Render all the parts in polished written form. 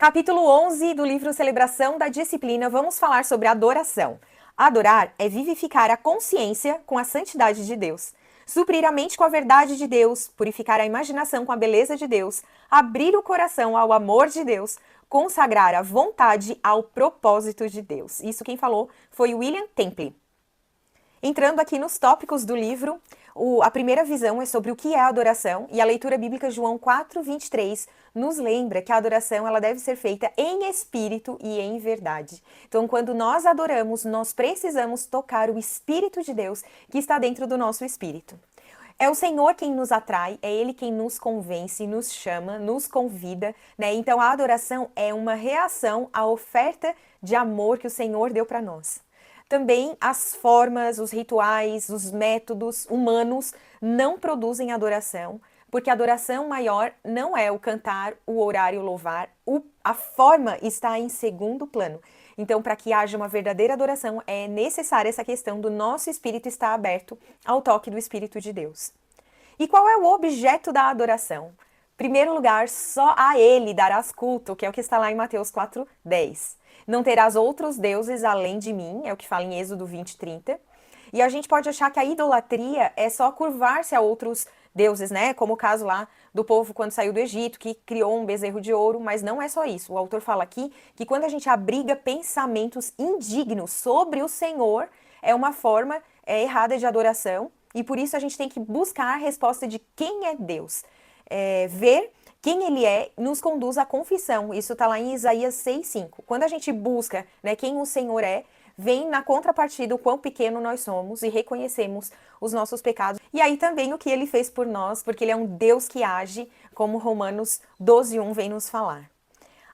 Capítulo 11 do livro Celebração da Disciplina, vamos falar sobre adoração. Adorar é vivificar a consciência com a santidade de Deus, suprir a mente com a verdade de Deus, purificar a imaginação com a beleza de Deus, abrir o coração ao amor de Deus, consagrar a vontade ao propósito de Deus. Isso quem falou foi William Temple. Entrando aqui nos tópicos do livro, a primeira visão é sobre o que é a adoração, e a leitura bíblica João 4:23 nos lembra que a adoração ela deve ser feita em espírito e em verdade. Então, quando nós adoramos, nós precisamos tocar o Espírito de Deus que está dentro do nosso espírito. É o Senhor quem nos atrai, é Ele quem nos convence, nos chama, nos convida, né? Então, a adoração é uma reação à oferta de amor que o Senhor deu para nós. Também as formas, os rituais, os métodos humanos não produzem adoração, porque a adoração maior não é o cantar, o orar e o louvar, a forma está em segundo plano. Então, para que haja uma verdadeira adoração, é necessária essa questão do nosso espírito estar aberto ao toque do Espírito de Deus. E qual é o objeto da adoração? Em primeiro lugar, só a Ele darás culto, que é o que está lá em Mateus 4:10. Não terás outros deuses além de mim, é o que fala em Êxodo 20:30. E a gente pode achar que a idolatria é só curvar-se a outros deuses, né? Como o caso lá do povo quando saiu do Egito, que criou um bezerro de ouro, mas não é só isso. O autor fala aqui que quando a gente abriga pensamentos indignos sobre o Senhor, é uma forma errada de adoração, e por isso a gente tem que buscar a resposta de quem é Deus. Ver quem Ele é nos conduz à confissão. Isso está lá em Isaías 6:5. Quando a gente busca, né, quem o Senhor é, vem na contrapartida o quão pequeno nós somos e reconhecemos os nossos pecados. E aí também o que Ele fez por nós, porque Ele é um Deus que age, como Romanos 12:1 vem nos falar.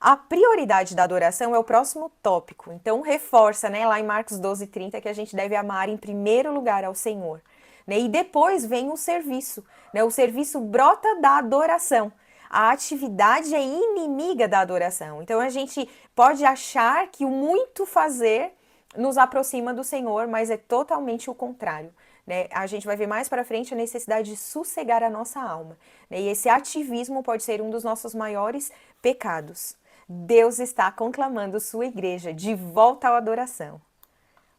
A prioridade da adoração é o próximo tópico. Então reforça, né, lá em Marcos 12:30 que a gente deve amar em primeiro lugar ao Senhor. Né? E depois vem o serviço. Né? O serviço brota da adoração. A atividade é inimiga da adoração. Então a gente pode achar que o muito fazer nos aproxima do Senhor, mas é totalmente o contrário. Né? A gente vai ver mais para frente a necessidade de sossegar a nossa alma. Né? E esse ativismo pode ser um dos nossos maiores pecados. Deus está conclamando sua igreja de volta à adoração.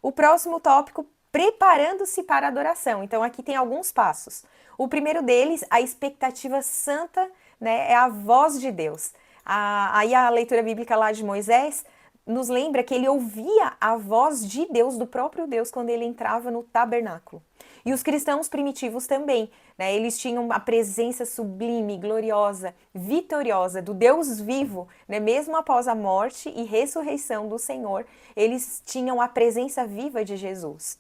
O próximo tópico, preparando-se para a adoração. Então aqui tem alguns passos. O primeiro deles, a expectativa santa, né, é a voz de Deus. Aí a leitura bíblica lá de Moisés nos lembra que ele ouvia a voz de Deus, do próprio Deus, quando ele entrava no tabernáculo. E os cristãos primitivos também, né? Eles tinham a presença sublime, gloriosa, vitoriosa do Deus vivo, né? Mesmo após a morte e ressurreição do Senhor, eles tinham a presença viva de Jesus.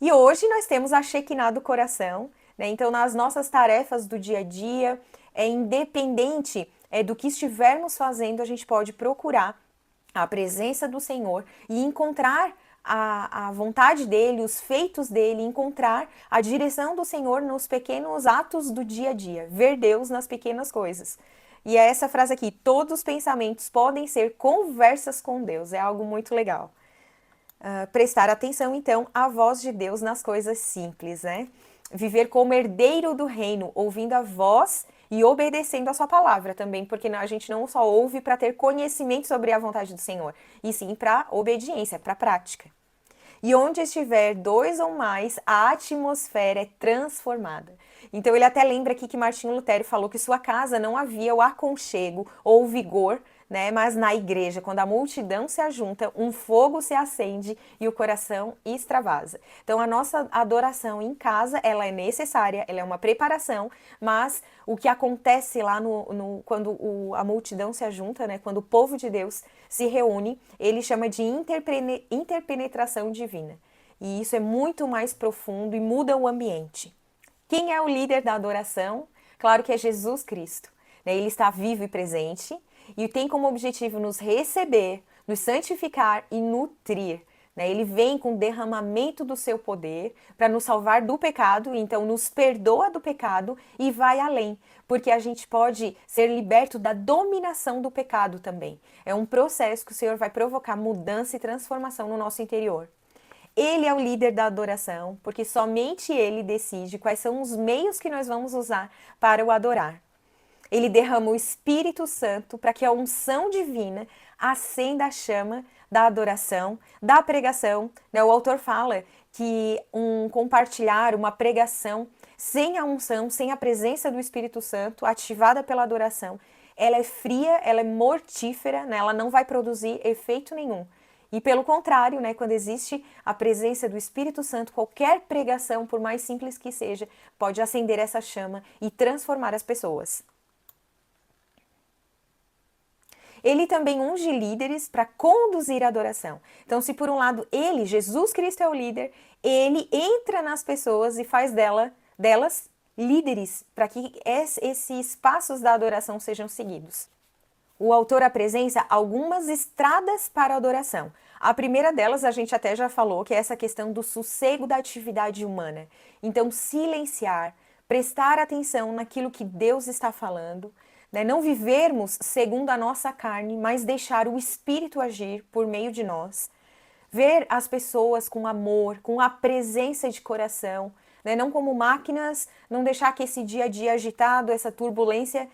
E hoje nós temos a Shekinah do coração, né? Então nas nossas tarefas do dia a dia, independente do que estivermos fazendo, a gente pode procurar a presença do Senhor e encontrar a vontade dele, os feitos dele, encontrar a direção do Senhor nos pequenos atos do dia a dia, ver Deus nas pequenas coisas. E é essa frase aqui, todos os pensamentos podem ser conversas com Deus, é algo muito legal. Prestar atenção, então, à voz de Deus nas coisas simples, né? Viver como herdeiro do reino, ouvindo a voz e obedecendo a sua palavra também, porque a gente não só ouve para ter conhecimento sobre a vontade do Senhor, e sim para obediência, para prática. E onde estiver dois ou mais, a atmosfera é transformada. Então ele até lembra aqui que Martinho Lutero falou que sua casa não havia o aconchego ou o vigor, né? Mas na igreja, quando a multidão se ajunta, um fogo se acende e o coração extravasa. Então a nossa adoração em casa, ela é necessária, ela é uma preparação, mas o que acontece lá quando a multidão se ajunta, né? Quando o povo de Deus se reúne, ele chama de interpenetração divina. E isso é muito mais profundo e muda o ambiente. Quem é o líder da adoração? Claro que é Jesus Cristo. Ele está vivo e presente e tem como objetivo nos receber, nos santificar e nutrir. Ele vem com o derramamento do seu poder para nos salvar do pecado, então nos perdoa do pecado e vai além, porque a gente pode ser liberto da dominação do pecado também. É um processo que o Senhor vai provocar mudança e transformação no nosso interior. Ele é o líder da adoração, porque somente ele decide quais são os meios que nós vamos usar para o adorar. Ele derrama o Espírito Santo para que a unção divina acenda a chama da adoração, da pregação. Né? O autor fala que um compartilhar, uma pregação sem a unção, sem a presença do Espírito Santo, ativada pela adoração, ela é fria, ela é mortífera, né? Ela não vai produzir efeito nenhum. E pelo contrário, né, quando existe a presença do Espírito Santo, qualquer pregação, por mais simples que seja, pode acender essa chama e transformar as pessoas. Ele também unge líderes para conduzir a adoração. Então, se por um lado ele, Jesus Cristo, é o líder, ele entra nas pessoas e faz delas líderes para que esses passos da adoração sejam seguidos. O autor apresenta algumas estradas para a adoração. A primeira delas, a gente até já falou, que é essa questão do sossego da atividade humana. Então, silenciar, prestar atenção naquilo que Deus está falando, né? Não vivermos segundo a nossa carne, mas deixar o Espírito agir por meio de nós. Ver as pessoas com amor, com a presença de coração, né? Não como máquinas, não deixar que esse dia a dia agitado, essa turbulência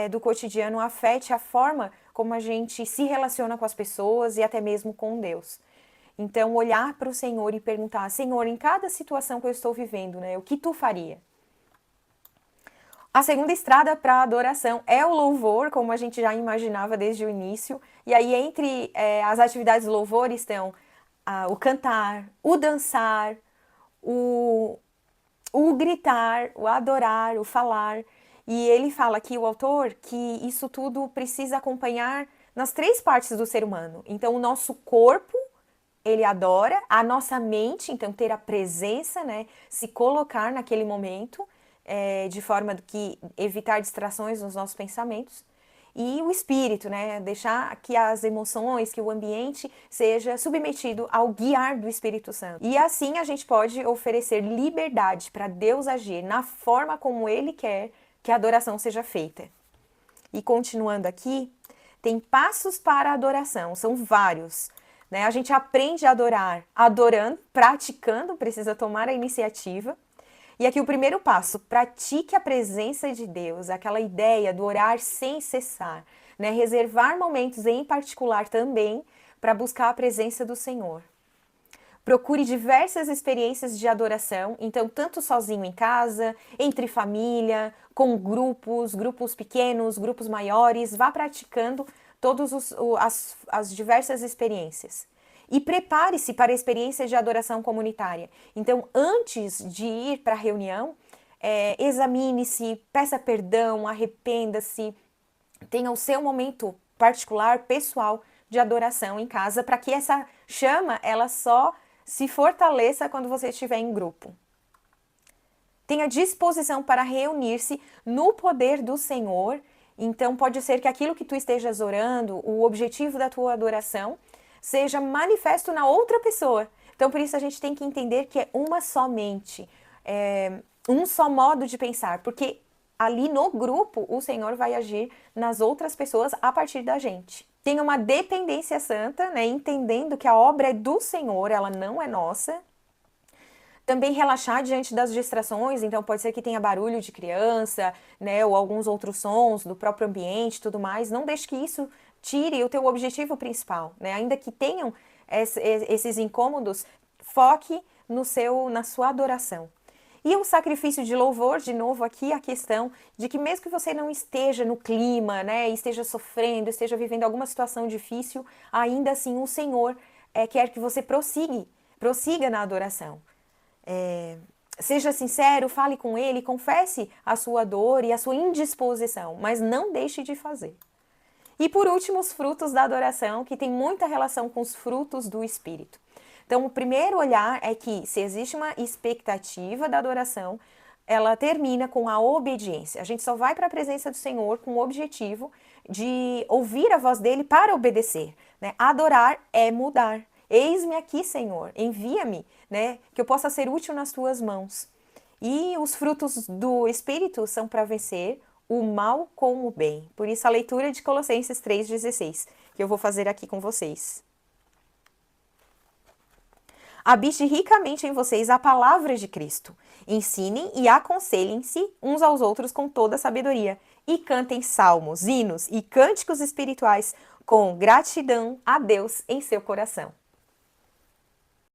do cotidiano afete a forma como a gente se relaciona com as pessoas e até mesmo com Deus. Então, olhar para o Senhor e perguntar: Senhor, em cada situação que eu estou vivendo, né, o que tu faria? A segunda estrada para a adoração é o louvor, como a gente já imaginava desde o início. E aí, entre as atividades do louvor estão o cantar, o dançar, o gritar, o adorar, o falar. E ele fala aqui, o autor, que isso tudo precisa acompanhar nas três partes do ser humano. Então, o nosso corpo, ele adora, a nossa mente, então ter a presença, né, se colocar naquele momento, de forma que evitar distrações nos nossos pensamentos. E o espírito, né, deixar que as emoções, que o ambiente seja submetido ao guiar do Espírito Santo. E assim a gente pode oferecer liberdade para Deus agir na forma como Ele quer que a adoração seja feita. E continuando aqui, tem passos para a adoração, são vários. Né? A gente aprende a adorar adorando, praticando, precisa tomar a iniciativa. E aqui o primeiro passo, pratique a presença de Deus, aquela ideia do orar sem cessar, né? Reservar momentos em particular também para buscar a presença do Senhor. Procure diversas experiências de adoração, então tanto sozinho em casa, entre família, com grupos pequenos, grupos maiores, vá praticando todas as diversas experiências. E prepare-se para a experiência de adoração comunitária. Então, antes de ir para a reunião, examine-se, peça perdão, arrependa-se, tenha o seu momento particular, pessoal, de adoração em casa, para que essa chama, ela só se fortaleça quando você estiver em grupo. Tenha disposição para reunir-se no poder do Senhor. Então, pode ser que aquilo que tu estejas orando, o objetivo da tua adoração, seja manifesto na outra pessoa. Então, por isso a gente tem que entender que é uma só mente, um só modo de pensar, porque ali no grupo o Senhor vai agir nas outras pessoas a partir da gente. Tem uma dependência santa, né, entendendo que a obra é do Senhor, ela não é nossa. Também relaxar diante das distrações, então pode ser que tenha barulho de criança, né, ou alguns outros sons do próprio ambiente, tudo mais. Não deixe que isso tire o teu objetivo principal, né? Ainda que tenham esses incômodos, foque na sua adoração. E o sacrifício de louvor, de novo aqui a questão de que mesmo que você não esteja no clima, né, esteja sofrendo, esteja vivendo alguma situação difícil, ainda assim o Senhor quer que você prossiga na adoração. Seja sincero, fale com Ele, confesse a sua dor e a sua indisposição, mas não deixe de fazer. E por último, os frutos da adoração, que tem muita relação com os frutos do Espírito. Então, o primeiro olhar é que se existe uma expectativa da adoração, ela termina com a obediência. A gente só vai para a presença do Senhor com o objetivo de ouvir a voz dele para obedecer. Né? Adorar é mudar. Eis-me aqui, Senhor, envia-me, né? Que eu possa ser útil nas tuas mãos. E os frutos do Espírito são para vencer o mal com o bem. Por isso a leitura de Colossenses 3,16, que eu vou fazer aqui com vocês. Habite ricamente em vocês a palavra de Cristo. Ensinem e aconselhem-se uns aos outros com toda a sabedoria. e cantem salmos, hinos e cânticos espirituais com gratidão a Deus em seu coração.